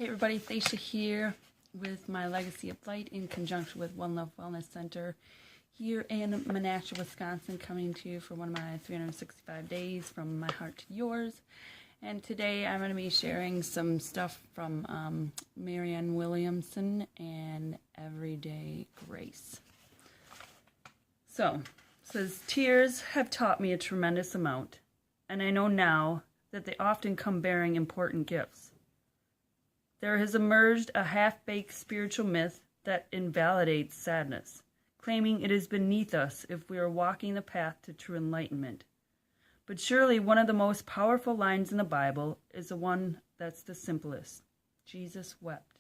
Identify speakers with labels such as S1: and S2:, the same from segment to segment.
S1: Hey everybody, Thacia here with my Legacy of Light in conjunction with One Love Wellness Center here in Menasha, Wisconsin, coming to you for one of my 365 days from my heart to yours. And today I'm going to be sharing some stuff from Marianne Williamson and Everyday Grace. So, it says, tears have taught me a tremendous amount, and I know now that they often come bearing important gifts. There has emerged a half-baked spiritual myth that invalidates sadness, claiming it is beneath us if we are walking the path to true enlightenment. But surely one of the most powerful lines in the Bible is the one that's the simplest. Jesus wept.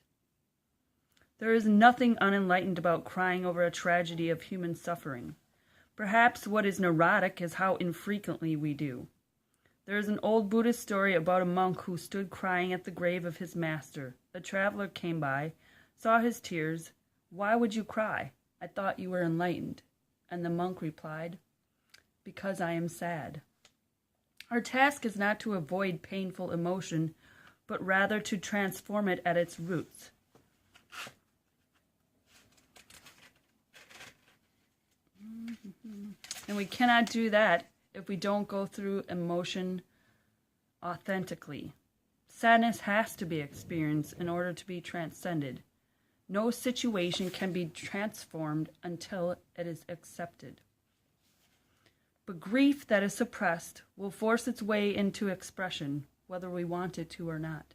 S1: There is nothing unenlightened about crying over a tragedy of human suffering. Perhaps what is neurotic is how infrequently we do. There is an old Buddhist story about a monk who stood crying at the grave of his master. A traveler came by, saw his tears. "Why would you cry? I thought you were enlightened." And the monk replied, "Because I am sad." Our task is not to avoid painful emotion, but rather to transform it at its roots. And we cannot do that if we don't go through emotion authentically. Sadness has to be experienced in order to be transcended. No situation can be transformed until it is accepted. But grief that is suppressed will force its way into expression, whether we want it to or not.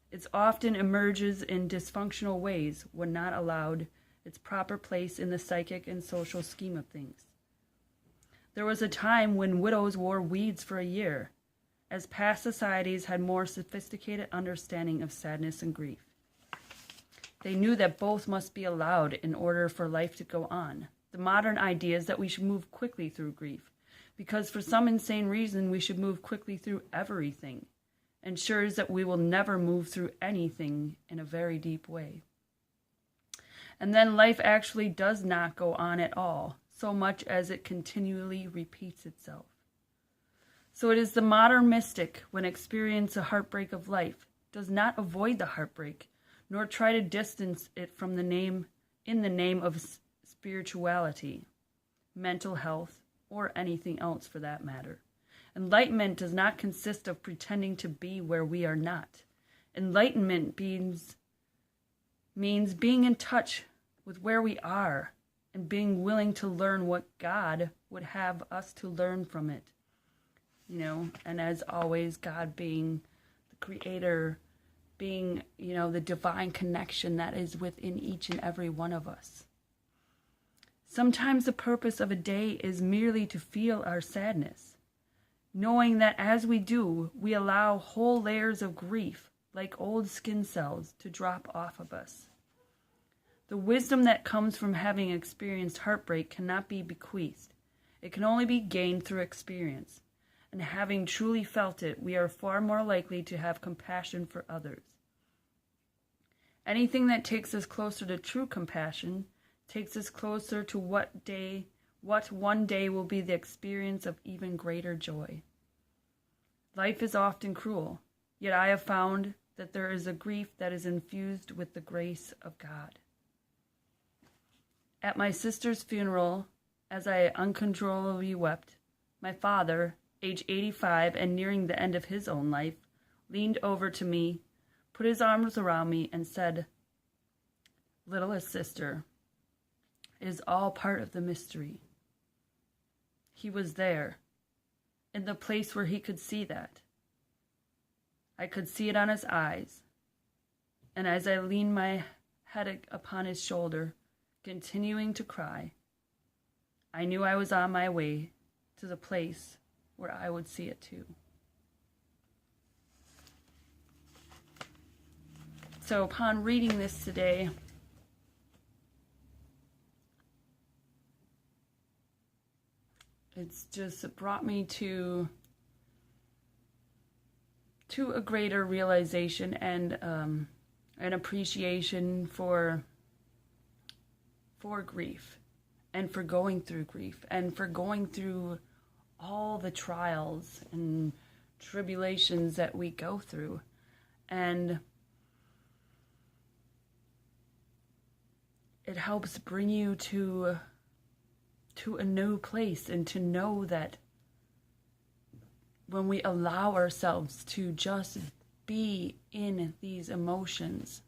S1: It often emerges in dysfunctional ways when not allowed its proper place in the psychic and social scheme of things. There was a time when widows wore weeds for a year, as past societies had more sophisticated understanding of sadness and grief. They knew that both must be allowed in order for life to go on. The modern idea is that we should move quickly through grief, because for some insane reason we should move quickly through everything, ensures that we will never move through anything in a very deep way. And then life actually does not go on at all, so much as it continually repeats itself. So it is the modern mystic, when experience a heartbreak of life, does not avoid the heartbreak, nor try to distance it from in the name of spirituality, mental health, or anything else for that matter. Enlightenment does not consist of pretending to be where we are not. Enlightenment means being in touch with where we are and being willing to learn what God would have us to learn from it. And as always, God being the creator, being, the divine connection that is within each and every one of us. Sometimes the purpose of a day is merely to feel our sadness, knowing that as we do, we allow whole layers of grief, like old skin cells, to drop off of us. The wisdom that comes from having experienced heartbreak cannot be bequeathed. It can only be gained through experience. And having truly felt it, we are far more likely to have compassion for others. Anything that takes us closer to true compassion takes us closer to what one day will be the experience of even greater joy. Life is often cruel, yet I have found that there is a grief that is infused with the grace of God. At my sister's funeral, as I uncontrollably wept, my father, age 85 and nearing the end of his own life, leaned over to me, put his arms around me, and said, "Littlest sister, it is all part of the mystery." He was there, in the place where he could see that. I could see it on his eyes, and as I leaned my head upon his shoulder, continuing to cry, I knew I was on my way to the place where I would see it too. So upon reading this today, it's just brought me to a greater realization and an appreciation for grief, and for going through grief, and for going through all the trials and tribulations that we go through. And it helps bring you to a new place, and to know that when we allow ourselves to just be in these emotions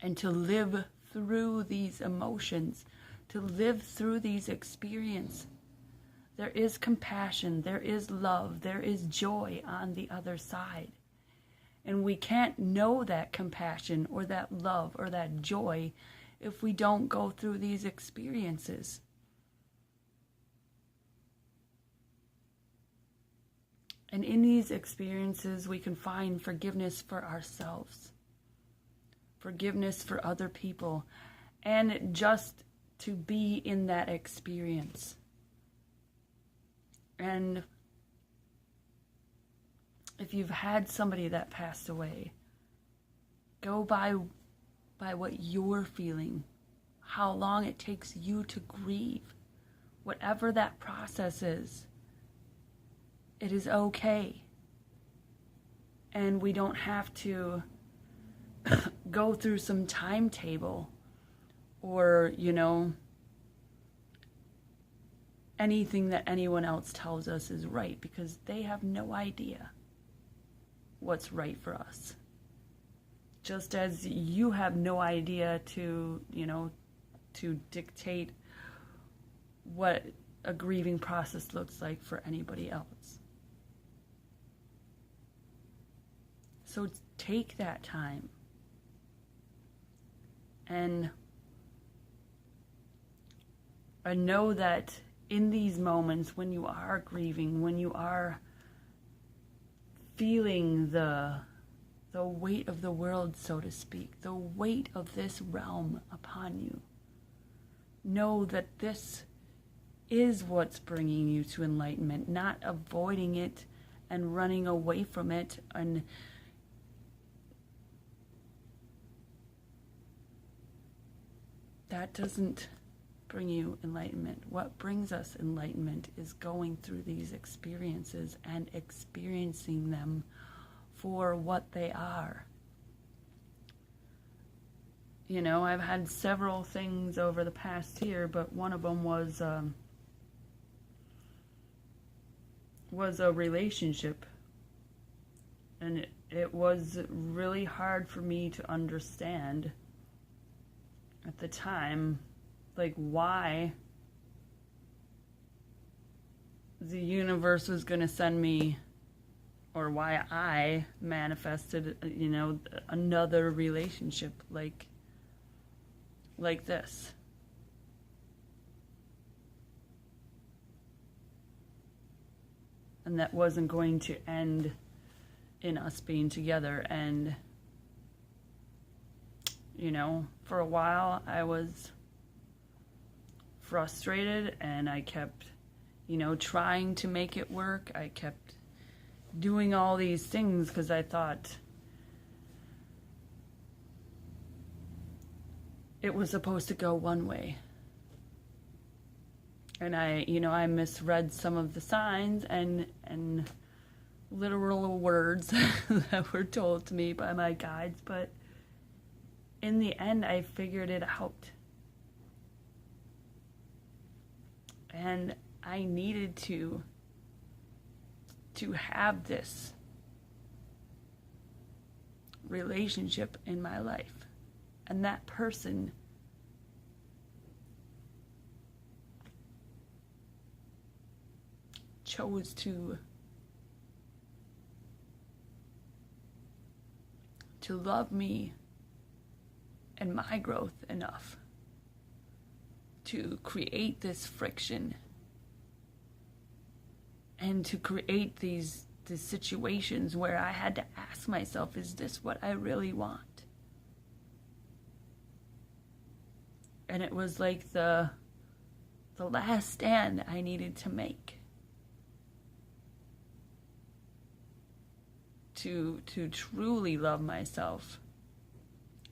S1: and to live through these emotions, to live through these experiences, there is compassion, there is love, there is joy on the other side. And we can't know that compassion or that love or that joy if we don't go through these experiences. And in these experiences, we can find forgiveness for ourselves, forgiveness for other people, and just to be in that experience. And if you've had somebody that passed away, go by what you're feeling, how long it takes you to grieve, whatever that process is. It is okay. And we don't have to go through some timetable or, anything that anyone else tells us is right, because they have no idea what's right for us. Just as you have no idea to dictate what a grieving process looks like for anybody else. So take that time. And I know that in these moments when you are grieving, when you are feeling the weight of the world, so to speak, the weight of this realm upon you, know that this is what's bringing you to enlightenment, not avoiding it and running away from it. And that doesn't bring you enlightenment. What brings us enlightenment is going through these experiences and experiencing them for what they are. I've had several things over the past year, but one of them was a relationship. And it was really hard for me to understand at the time, why the universe was going to send me, or why I manifested, another relationship like this. And that wasn't going to end in us being together. And for a while I was frustrated, and I kept, trying to make it work. I kept doing all these things because I thought it was supposed to go one way. And I misread some of the signs and literal words that were told to me by my guides, but in the end, I figured it out. And I needed to have this relationship in my life. And that person chose to love me and my growth enough to create this friction and to create these situations where I had to ask myself, is this what I really want? And it was like the last stand I needed to make to truly love myself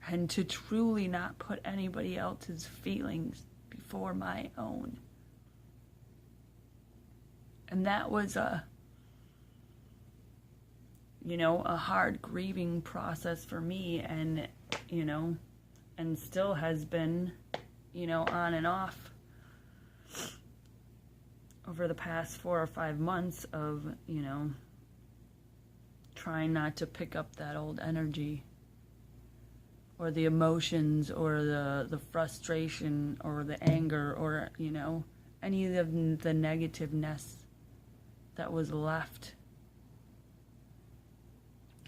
S1: and to truly not put anybody else's feelings before my own. And that was a hard grieving process for me. And, and still has been, on and off over the past 4 or 5 months of, trying not to pick up that old energy or the emotions or the frustration or the anger or, any of the negativeness that was left.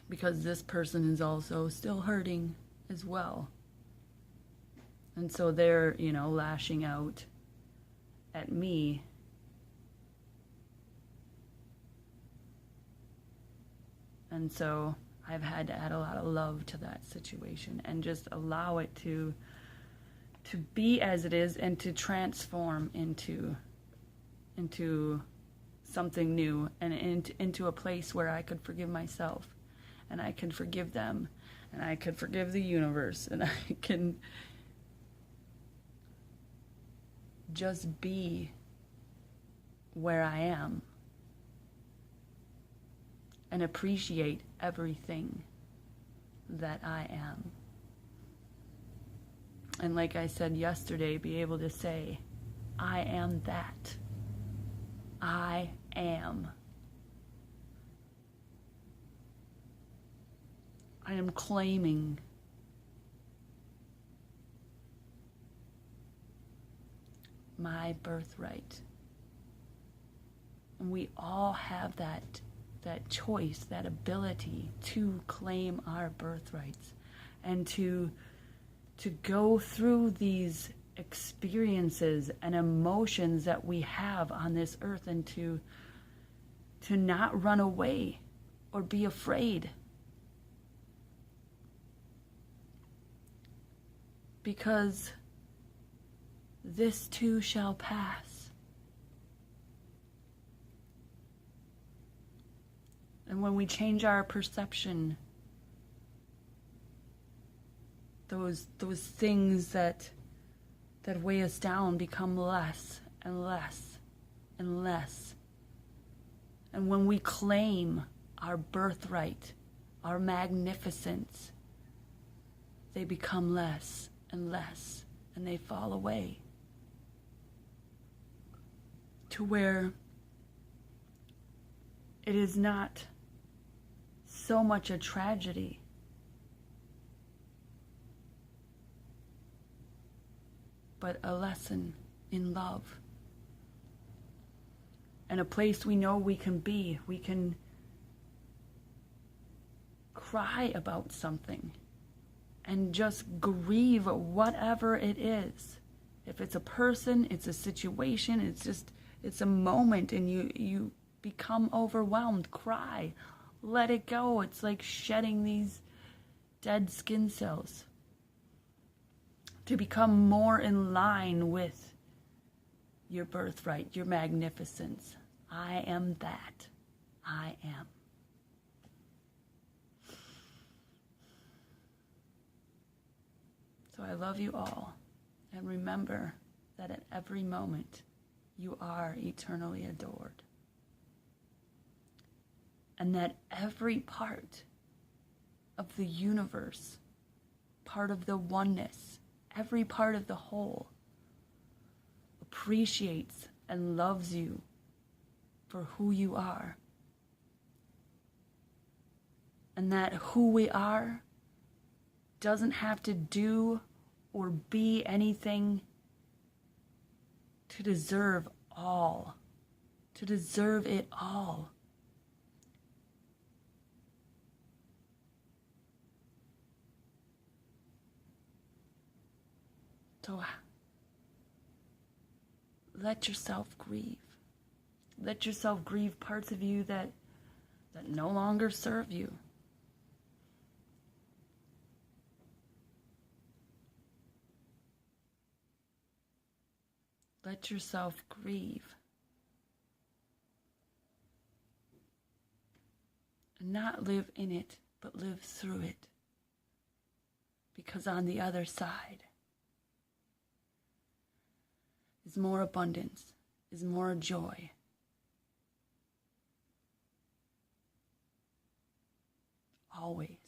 S1: Because this person is also still hurting as well. And so they're, lashing out at me. And so I've had to add a lot of love to that situation and just allow it to be as it is and to transform into something new and into a place where I could forgive myself and I can forgive them and I could forgive the universe and I can just be where I am and appreciate everything that I am. And like I said yesterday, be able to say, I am that. I am. I am claiming my birthright. And we all have that choice, that ability to claim our birthrights and to go through these experiences and emotions that we have on this earth and to not run away or be afraid. Because this too shall pass. And when we change our perception, those things that weigh us down become less and less and less. And when we claim our birthright, our magnificence, they become less and less, and they fall away. To where it is not so much a tragedy, but a lesson in love. And a place we know we can be. We can cry about something and just grieve whatever it is. If it's a person, it's a situation, it's a moment, and you become overwhelmed. Cry. Let it go. It's like shedding these dead skin cells to become more in line with your birthright, your magnificence. I am that. I am. So I love you all. And remember that at every moment, you are eternally adored. And that every part of the universe, part of the oneness, every part of the whole, appreciates and loves you for who you are. And that who we are doesn't have to do or be anything to deserve all, to deserve it all. So let yourself grieve. Let yourself grieve parts of you that no longer serve you. Let yourself grieve. And not live in it, but live through it. Because on the other side is more abundance, is more joy. Always.